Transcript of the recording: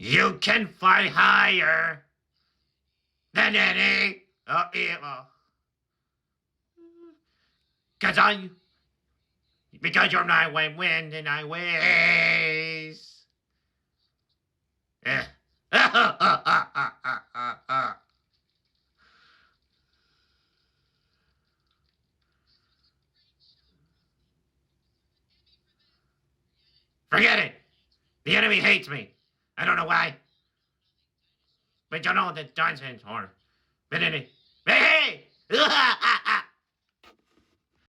You can fly higher than any evil. Because you're my wind and I ways. Forget it. The enemy hates me. I don't know why. But you know the nonsense, or. But anyway. Hey!